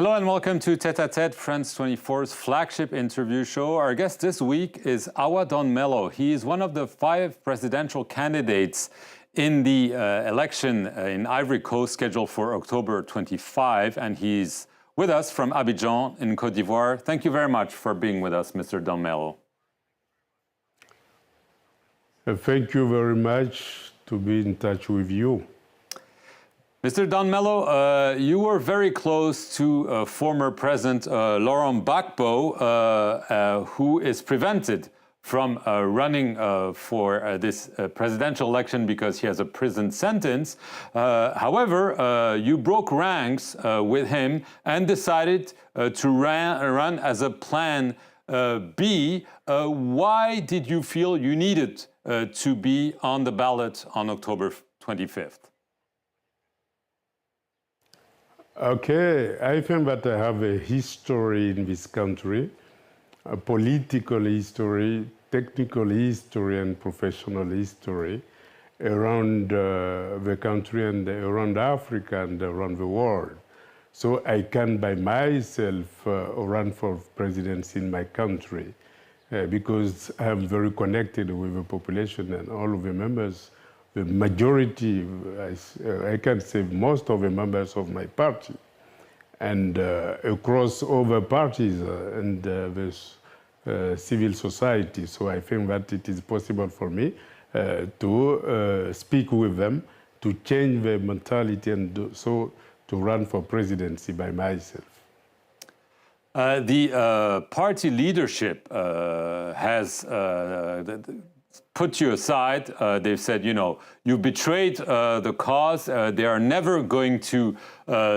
Hello and welcome to Tête-à-Tête, France 24's flagship interview show. Our guest this week is Ahoua Don Mello. He is one of the 5 presidential candidates in the election in Ivory Coast scheduled for October 25, and he's with us from Abidjan in Côte d'Ivoire. Thank you very much for being with us, Mr. Don Mello. Thank you very much to be in touch with you. Mr. Don Mello, you were very close to former President Laurent Gbagbo, who is prevented from running for this presidential election because he has a prison sentence. However, you broke ranks with him and decided to run as a plan B. Why did you feel you needed to be on the ballot on October 25th? Okay, I think that I have a history in this country, a political history, technical history, and professional history around the country and around Africa and around the world. So I can by myself run for presidency in my country because I'm very connected with the population and all of the members. The majority, I can say most of the members of my party, and across other parties and the civil society. So I think that it is possible for me to speak with them, to change their mentality, and so to run for presidency by myself. The party leadership has put you aside. They've said, you know, you betrayed the cause. They are never going to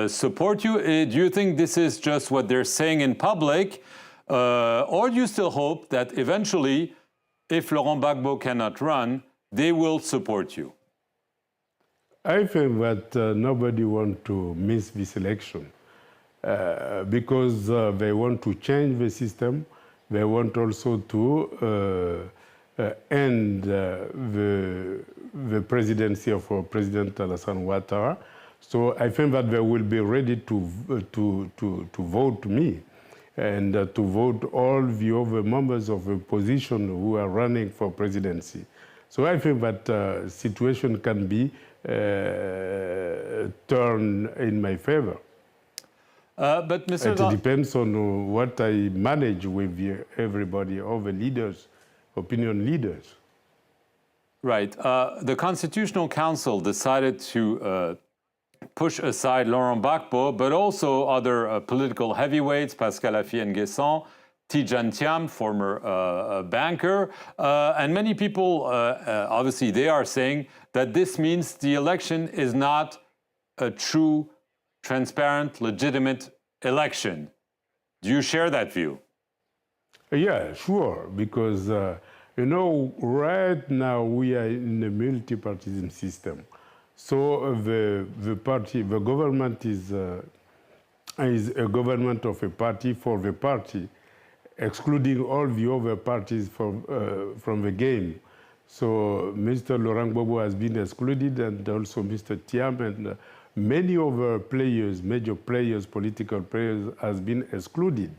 support you. Do you think this is just what they're saying in public? Or do you still hope that eventually, if Laurent Gbagbo cannot run, they will support you? I think that nobody wants to miss this election because they want to change the system. They want also to end the presidency of President Alassane Ouattara. So I think that they will be ready to vote me and to vote all the other members of the opposition who are running for presidency. So I think that situation can be turned in my favor. But Mr. It depends on what I manage with everybody, all the leaders, opinion leaders. Right. The Constitutional Council decided to push aside Laurent Gbagbo, but also other political heavyweights, Pascal Affi-N'Guessan, Tidjane Thiam, former banker, and many people, obviously, they are saying that this means the election is not a true, transparent, legitimate election. Do you share that view? Yeah, sure, because, you know, right now we are in a multi-partism system. So the government is a government of a party for the party, excluding all the other parties from the game. So Mr. Laurent Gbagbo has been excluded, and also Mr. Thiam and many other players, major players, political players, has been excluded.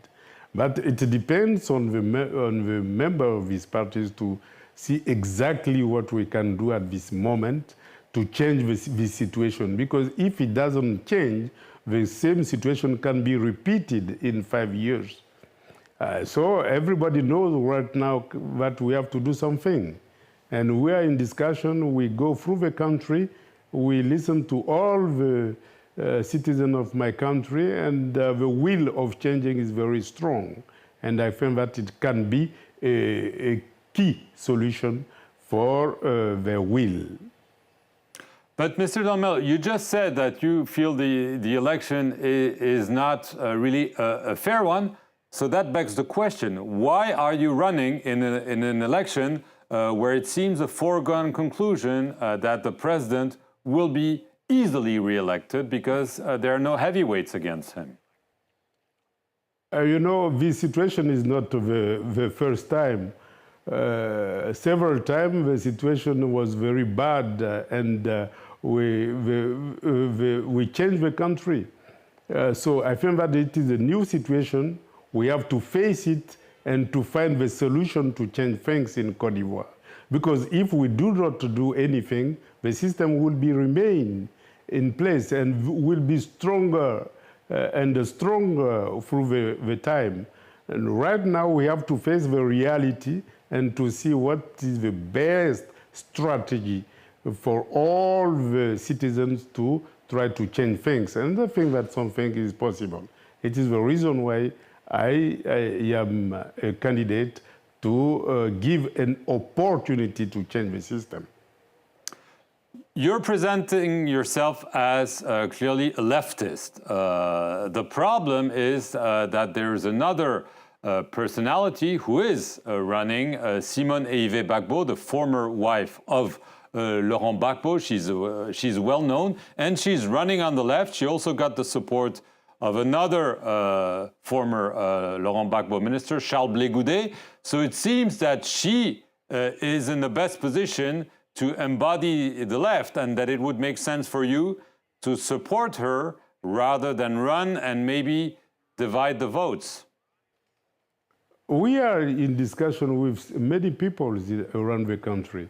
But it depends on the member of these parties to see exactly what we can do at this moment to change this situation. Because if it doesn't change, the same situation can be repeated in 5 years. So everybody knows right now that we have to do something. And we are in discussion, we go through the country, we listen to all the citizens of my country, and the will of changing is very strong. And I think that it can be a key solution for their will. But Mr. Don Mello, you just said that you feel the election is not really a fair one. So that begs the question, why are you running in an election where it seems a foregone conclusion that the president will be easily re-elected because there are no heavyweights against him? You know, this situation is not the first time. Several times the situation was very bad, and we changed the country. So I think that it is a new situation. We have to face it and to find the solution to change things in Côte d'Ivoire. Because if we do not do anything, the system will remain in place and will be stronger and stronger through the time. And right now we have to face the reality and to see what is the best strategy for all the citizens to try to change things. And I think that something is possible. It is the reason why I am a candidate to give an opportunity to change the system. You're presenting yourself as clearly a leftist. The problem is that there's another personality who is running, Simone Ehivet Gbagbo, the former wife of Laurent Gbagbo. She's well known, and she's running on the left. She also got the support of another former Laurent Gbagbo minister, Charles Blé Goudé. So it seems that she is in the best position to embody the left, and that it would make sense for you to support her rather than run and maybe divide the votes. We are in discussion with many people around the country,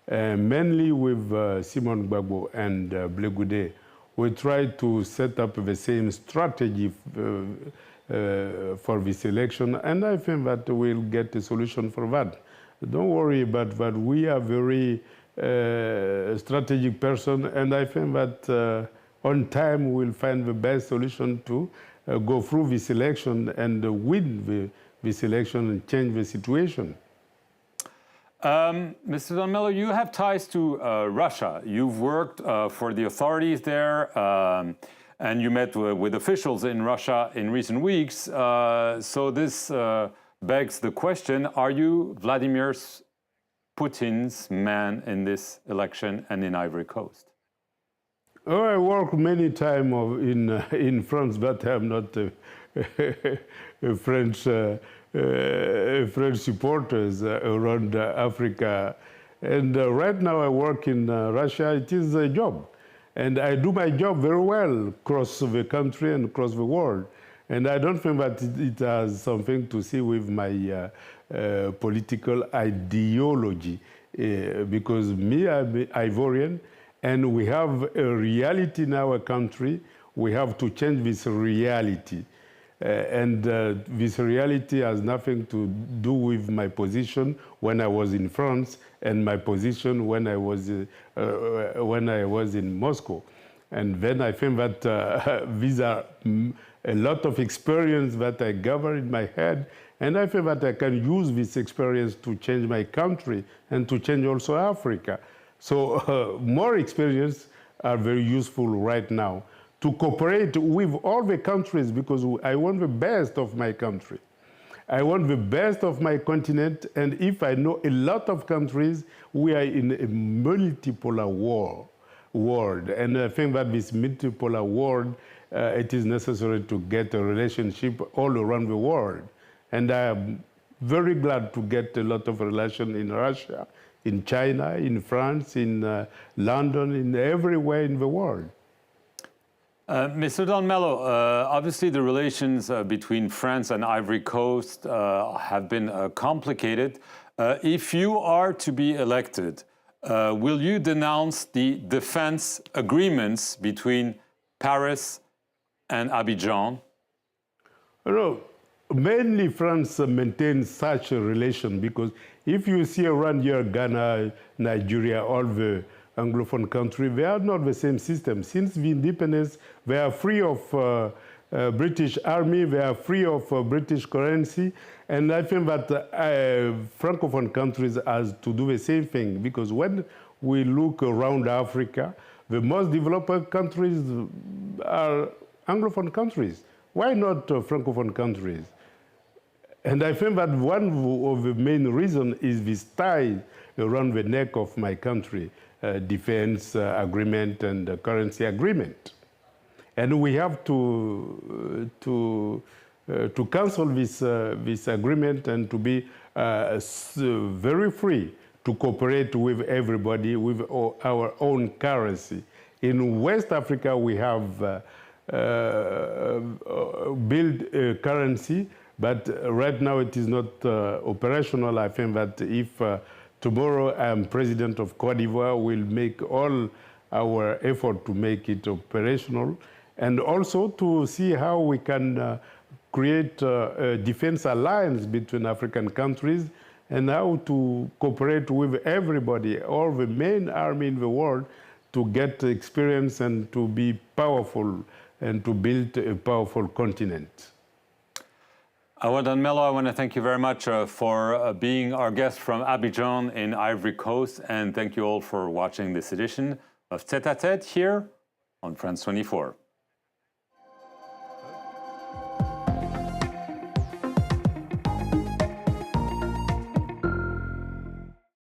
mainly with Simone Gbagbo and Blé Goudé. We try to set up the same strategy for this election, and I think that we'll get a solution for that. Don't worry about that. We are very strategic person, and I think that on time we'll find the best solution to go through this election and win this election and change the situation. Mr. Don Mello, you have ties to Russia. You've worked for the authorities there, and you met with officials in Russia in recent weeks. So this begs the question, are you Vladimir Putin's man in this election and in Ivory Coast? Oh, I work many times in France, but I'm not a French supporters around Africa. And right now I work in Russia. It is a job. And I do my job very well across the country and across the world. And I don't think that it has something to see with my political ideology, because me, I'm Ivorian, and we have a reality in our country. We have to change this reality. And this reality has nothing to do with my position when I was in France and my position when I was in Moscow. And then I think that these are a lot of experience that I gather in my head, and I feel that I can use this experience to change my country and to change also Africa. So more experience are very useful right now to cooperate with all the countries, because I want the best of my country. I want the best of my continent, and if I know a lot of countries, we are in a multipolar world. And I think that this multipolar world, it is necessary to get a relationship all around the world. And I am very glad to get a lot of relations in Russia, in China, in France, in London, in everywhere in the world. Mr. Don Mello, obviously the relations between France and Ivory Coast have been complicated. If you are to be elected, will you denounce the defense agreements between Paris and Abidjan? No, mainly France maintains such a relation, because if you see around here, Ghana, Nigeria, all the Anglophone countries, they are not the same system. Since the independence, they are free of British army, they are free of British currency, and I think that Francophone countries has to do the same thing, because when we look around Africa, the most developed countries are Anglophone countries. Why not Francophone countries? And I think that one of the main reasons is this tie around the neck of my country, defense agreement and currency agreement. And we have to cancel this agreement and to be very free to cooperate with everybody with our own currency. In West Africa, we have build a currency, but right now it is not operational. I think that if tomorrow I am president of Côte d'Ivoire, we'll make all our effort to make it operational, and also to see how we can create a defense alliance between African countries and how to cooperate with everybody, all the main army in the world, to get experience and to be powerful and to build a powerful continent. Ahoua Don Mello, I want to thank you very much for being our guest from Abidjan in Ivory Coast, and thank you all for watching this edition of Tête à Tête here on France 24.